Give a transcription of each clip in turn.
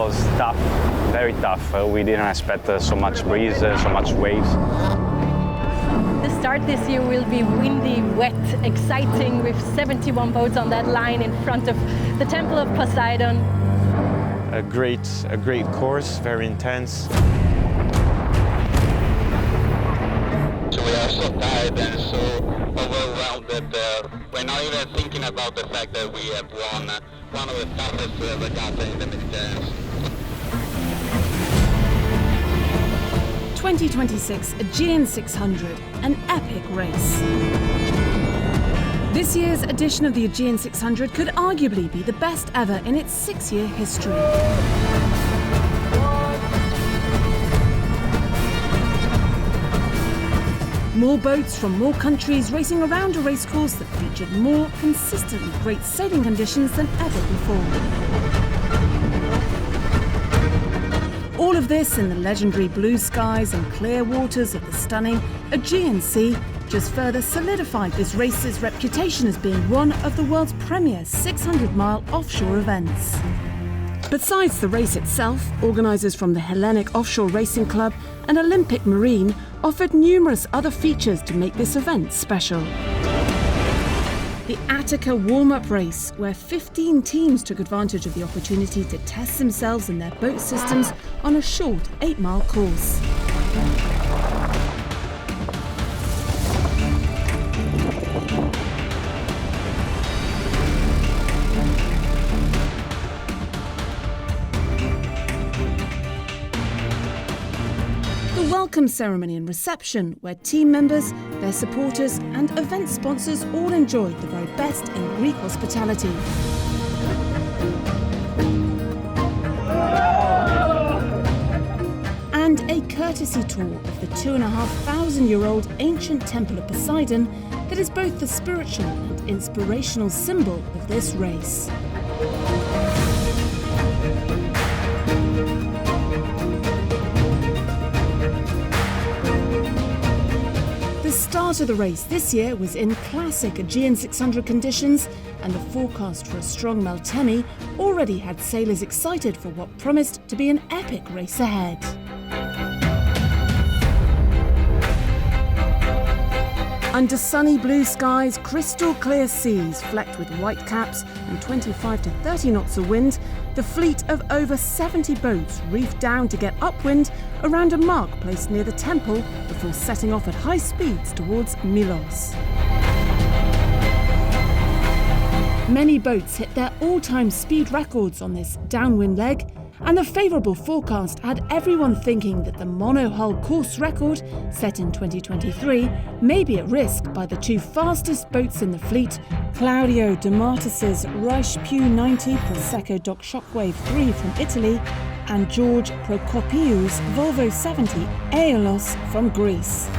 was tough, very tough. We didn't expect so much breeze, so much waves. The start this year will be windy, wet, exciting, with 71 boats on that line in front of the Temple of Poseidon. A great course, very intense. So we are so tired and so overwhelmed that we're not even thinking about the fact that we have won one of the toughest regatta in the Mediterranean. 2026 Aegean 600, an epic race. This year's edition of the Aegean 600 could arguably be the best ever in its 6-year history. More boats from more countries racing around a racecourse that featured more consistently great sailing conditions than ever before. All of this in the legendary blue skies and clear waters of the stunning Aegean Sea just further solidified this race's reputation as being one of the world's premier 600-mile offshore events. Besides the race itself, organisers from the Hellenic Offshore Racing Club and Olympic Marine offered numerous other features to make this event special. The Attica warm-up race, where 15 teams took advantage of the opportunity to test themselves and their boat systems on a short 8-mile course. The welcome ceremony and reception, where team members, their supporters and event sponsors all enjoyed the very best in Greek hospitality. And a courtesy tour of the 2,500-year-old ancient Temple of Poseidon that is both the spiritual and inspirational symbol of this race. The start of the race this year was in classic Aegean 600 conditions, and the forecast for a strong Meltemi already had sailors excited for what promised to be an epic race ahead. Under sunny blue skies, crystal clear seas flecked with white caps and 25 to 30 knots of wind, the fleet of over 70 boats reefed down to get upwind around a mark placed near the temple before setting off at high speeds towards Milos. Many boats hit their all-time speed records on this downwind leg, and the favourable forecast had everyone thinking that the monohull course record, set in 2023, may be at risk by the two fastest boats in the fleet, Claudio De Martis's Reiche Pew 90 Prosecco Dock Shockwave 3 from Italy, and George Prokopiou's Volvo 70 Aeolos from Greece.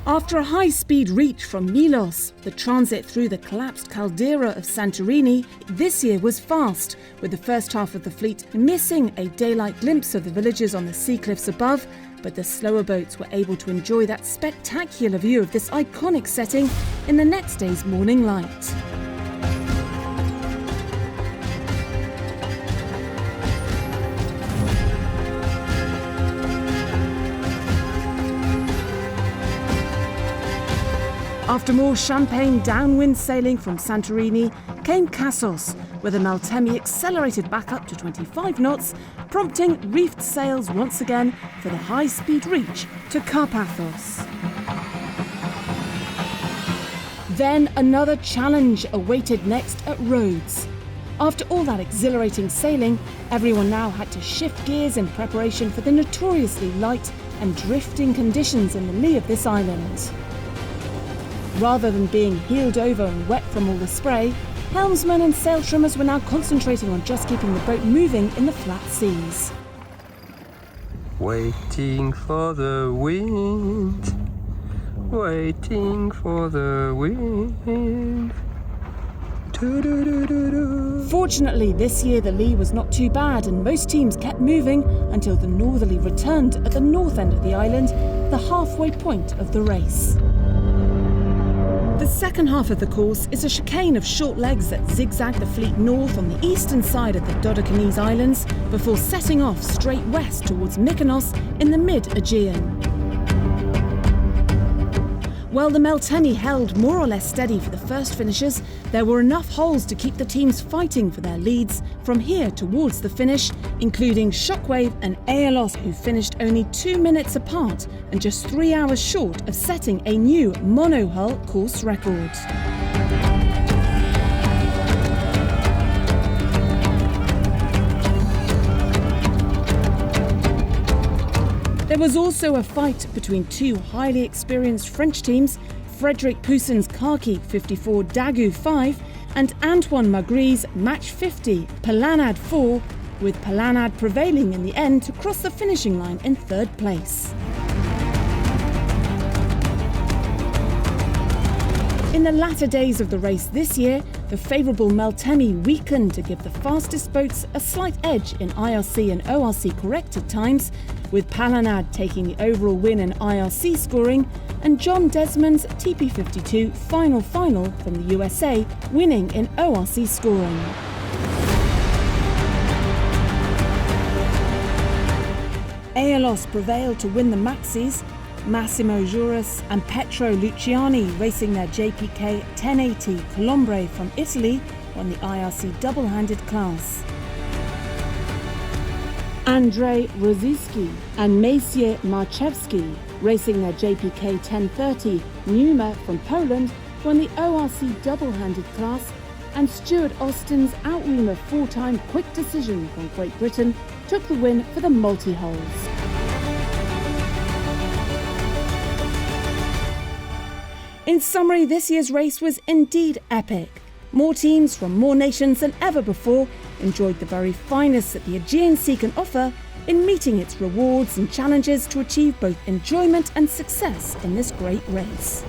After a high-speed reach from Milos, the transit through the collapsed caldera of Santorini this year was fast, with the first half of the fleet missing a daylight glimpse of the villages on the sea cliffs above, but the slower boats were able to enjoy that spectacular view of this iconic setting in the next day's morning light. After more champagne downwind sailing from Santorini came Kassos, where the Meltemi accelerated back up to 25 knots, prompting reefed sails once again for the high-speed reach to Karpathos. Then another challenge awaited next at Rhodes. After all that exhilarating sailing, everyone now had to shift gears in preparation for the notoriously light and drifting conditions in the lee of this island. Rather than being heeled over and wet from all the spray, helmsmen and sail trimmers were now concentrating on just keeping the boat moving in the flat seas. Waiting for the wind, waiting for the wind. Fortunately, this year the lee was not too bad and most teams kept moving until the northerly returned at the north end of the island, the halfway point of the race. The second half of the course is a chicane of short legs that zigzag the fleet north on the eastern side of the Dodecanese Islands before setting off straight west towards Mykonos in the mid-Aegean. While the Meltemi held more or less steady for the first finishers, there were enough holes to keep the teams fighting for their leads from here towards the finish, including Shockwave and Aegean, who finished only 2 minutes apart and just 3 hours short of setting a new monohull course record. There was also a fight between two highly experienced French teams, Frédéric Poussin's Khaki 54 Dagu 5 and Antoine Magri's Match 50 Palanade 4, with Palanade prevailing in the end to cross the finishing line in third place. In the latter days of the race this year, the favourable Meltemi weakened to give the fastest boats a slight edge in IRC and ORC corrected times, with Palanade taking the overall win in IRC scoring and John Desmond's TP52 Final from the USA winning in ORC scoring. Aegean prevailed to win the Maxis, Massimo Juras and Petro Luciani racing their JPK 1080 Colombre from Italy won the IRC double-handed class. Andrzej Rosiecki and Maciej Marchewski racing their JPK 1030 Numa from Poland won the ORC double-handed class, and Stuart Austin's Outreamer 4-time quick decision from Great Britain took the win for the multi-hulls. In summary, this year's race was indeed epic. More teams from more nations than ever before enjoyed the very finest that the Aegean Sea can offer in meeting its rewards and challenges to achieve both enjoyment and success in this great race.